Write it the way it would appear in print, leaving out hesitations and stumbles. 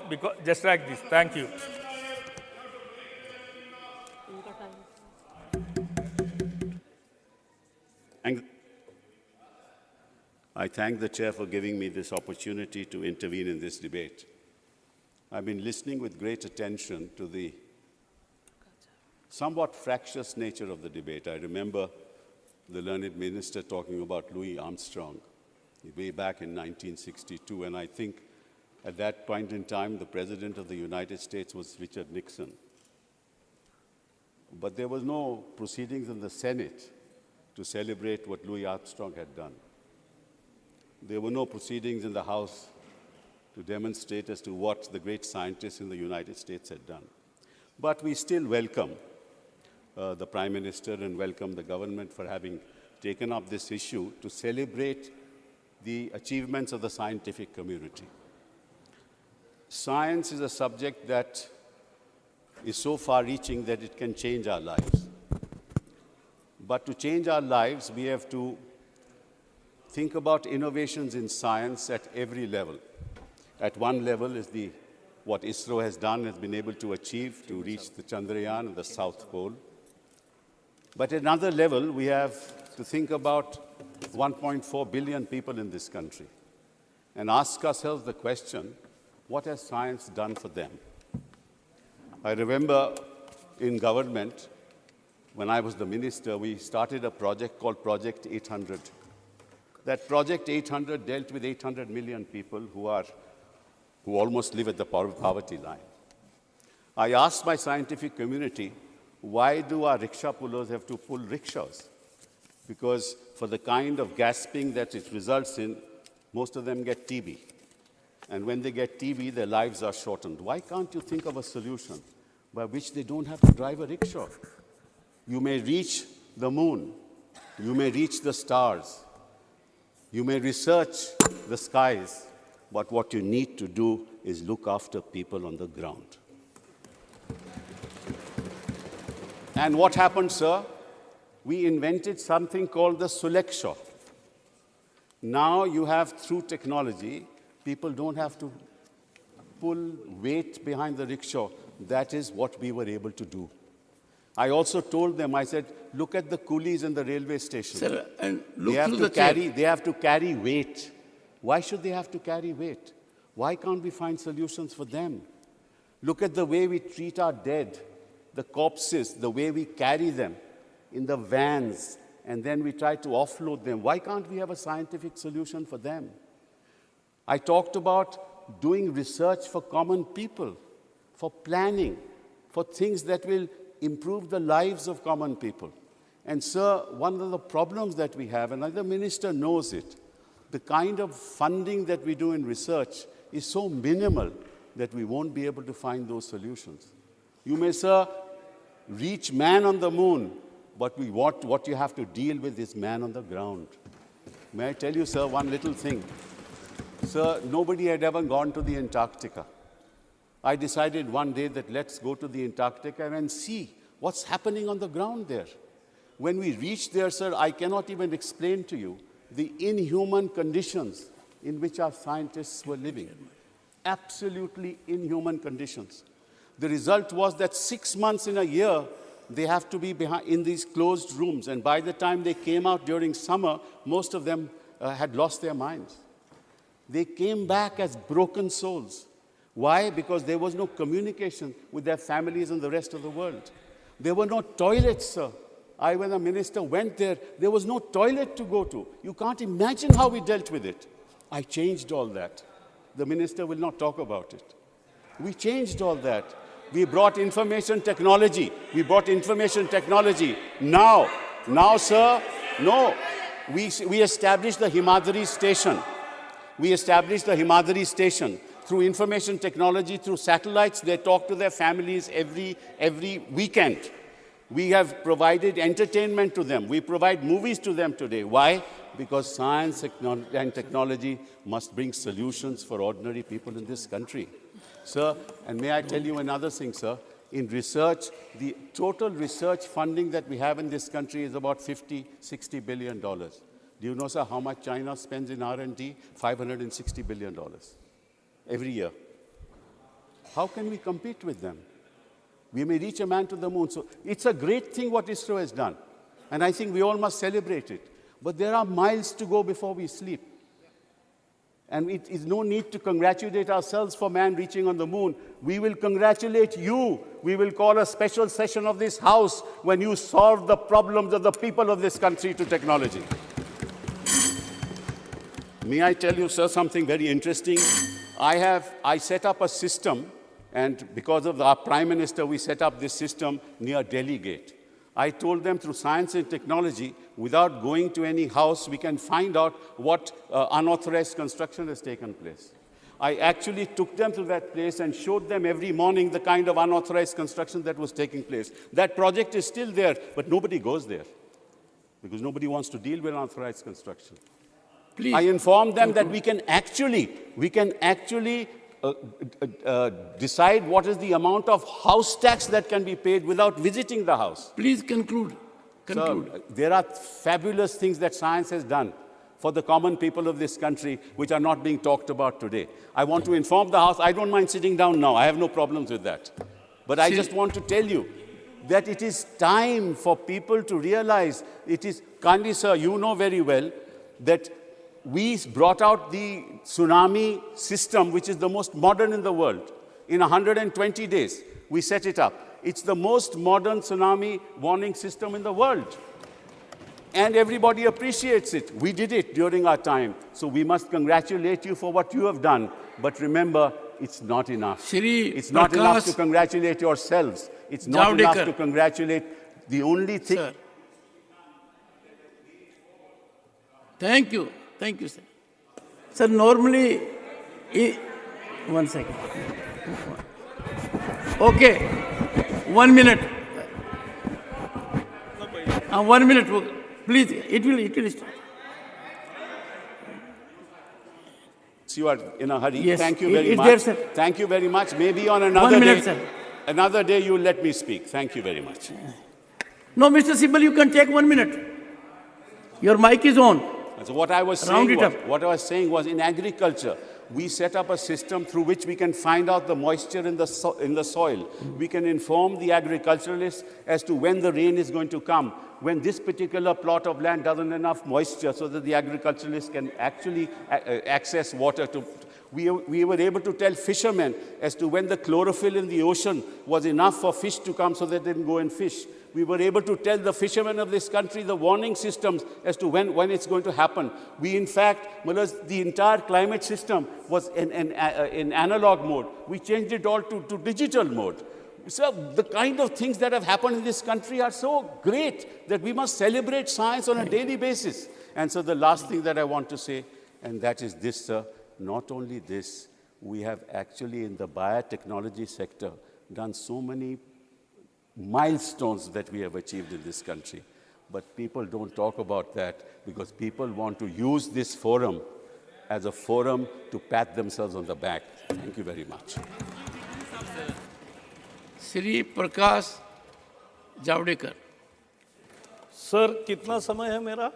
because just like this. Thank you. I thank the Chair for giving me this opportunity to intervene in this debate. I've been listening with great attention to the somewhat fractious nature of the debate. I remember the learned minister talking about Louis Armstrong way back in 1962, and I think at that point in time, the President of the United States was Richard Nixon. But there was no proceedings in the Senate to celebrate what Louis Armstrong had done. There were no proceedings in the House to demonstrate as to what the great scientists in the United States had done. But we still welcome the Prime Minister and welcome the government for having taken up this issue to celebrate the achievements of the scientific community. Science is a subject that is so far-reaching that it can change our lives. But to change our lives, we have to think about innovations in science at every level. At one level is what ISRO has done, has been able to achieve to reach the Chandrayaan and the South Pole. But at another level, we have to think about 1.4 billion people in this country and ask ourselves the question, what has science done for them? I remember in government, when I was the minister, we started a project called Project 800. That Project 800 dealt with 800 million people who almost live at the poverty line. I asked my scientific community, why do our rickshaw pullers have to pull rickshaws? Because for the kind of gasping that it results in, most of them get TB. And when they get TB, their lives are shortened. Why can't you think of a solution by which they don't have to drive a rickshaw? You may reach the moon. You may reach the stars. You may research the skies. But what you need to do is look after people on the ground. And what happened, sir? We invented something called the Sulekshaw. Now you have, through technology, people don't have to pull weight behind the rickshaw. That is what we were able to do. I also told them, I said, look at the coolies in the railway station. Sir, and look they have to carry weight. Why should they have to carry weight? Why can't we find solutions for them? Look at the way we treat our dead, the corpses, the way we carry them in the vans, and then we try to offload them. Why can't we have a scientific solution for them? I talked about doing research for common people, for planning, for things that will improve the lives of common people. And, sir, one of the problems that we have, and the minister knows it, the kind of funding that we do in research is so minimal that we won't be able to find those solutions. You may, sir, reach man on the moon, but what you have to deal with is man on the ground. May I tell you, sir, one little thing? Sir, nobody had ever gone to the Antarctica. I decided one day that let's go to the Antarctica and see what's happening on the ground there. When we reached there, sir, I cannot even explain to you the inhuman conditions in which our scientists were living. Absolutely inhuman conditions. The result was that 6 months in a year, they have to be in these closed rooms. And by the time they came out during summer, most of them had lost their minds. They came back as broken souls. Why? Because there was no communication with their families and the rest of the world. There were no toilets, sir. When the minister went there, there was no toilet to go to. You can't imagine how we dealt with it. I changed all that. The minister will not talk about it. We changed all that. We brought information technology. Now, sir, no. We established the Himadri station. Through information technology, through satellites, they talk to their families every weekend. We have provided entertainment to them. We provide movies to them today. Why? Because science and technology must bring solutions for ordinary people in this country. Sir, and may I tell you another thing, sir? In research, the total research funding that we have in this country is about $50–60 billion. Do you know, sir, how much China spends in R&D? $560 billion every year. How can we compete with them? We may reach a man to the moon. So it's a great thing what ISRO has done. And I think we all must celebrate it. But there are miles to go before we sleep. And it is no need to congratulate ourselves for man reaching on the moon. We will congratulate you. We will call a special session of this House when you solve the problems of the people of this country to technology. May I tell you, sir, something very interesting? I set up a system, and because of our Prime Minister, we set up this system near Delhi Gate. I told them through science and technology, without going to any house, we can find out what unauthorized construction has taken place. I actually took them to that place and showed them every morning the kind of unauthorized construction that was taking place. That project is still there, but nobody goes there because nobody wants to deal with unauthorized construction. Please. I informed them that we can actually decide what is the amount of house tax that can be paid without visiting the house. Please conclude. Sir, there are fabulous things that science has done for the common people of this country which are not being talked about today. I want to inform the House. I don't mind sitting down now. I have no problems with that. But I just want to tell you that it is time for people to realize it is, kindly sir, you know very well that we brought out the tsunami system, which is the most modern in the world. In 120 days, we set it up. It's the most modern tsunami warning system in the world. And everybody appreciates it. We did it during our time. So we must congratulate you for what you have done. But remember, it's not enough. It's not enough to congratulate yourselves. It's not enough to congratulate the only thing. Sir. Thank you. Thank you, sir. Sir, normally, one second. Okay, 1 minute. 1 minute, please. It will start. You are in a hurry. Yes. Thank you very much. There, sir. Thank you very much. Maybe on another 1 minute, day. sir. Another day you will let me speak. Thank you very much. No, Mr. Sibal, you can take 1 minute. Your mic is on. So what I was saying was in agriculture, we set up a system through which we can find out the moisture in the soil. We can inform the agriculturalists as to when the rain is going to come, when this particular plot of land doesn't have enough moisture so that the agriculturalists can actually access water to. We were able to tell fishermen as to when the chlorophyll in the ocean was enough for fish to come so that they didn't go and fish. We were able to tell the fishermen of this country the warning systems as to when it's going to happen. We, in fact, the entire climate system was in analog mode. We changed it all to digital mode. So the kind of things that have happened in this country are so great that we must celebrate science on a daily basis. And so the last thing that I want to say, and that is this, sir, not only this, we have actually in the biotechnology sector done so many milestones that we have achieved in this country. But people don't talk about that because people want to use this forum as a forum to pat themselves on the back. Thank you very much. Shri Prakash Javadekar. Sir कितना समय है मेरा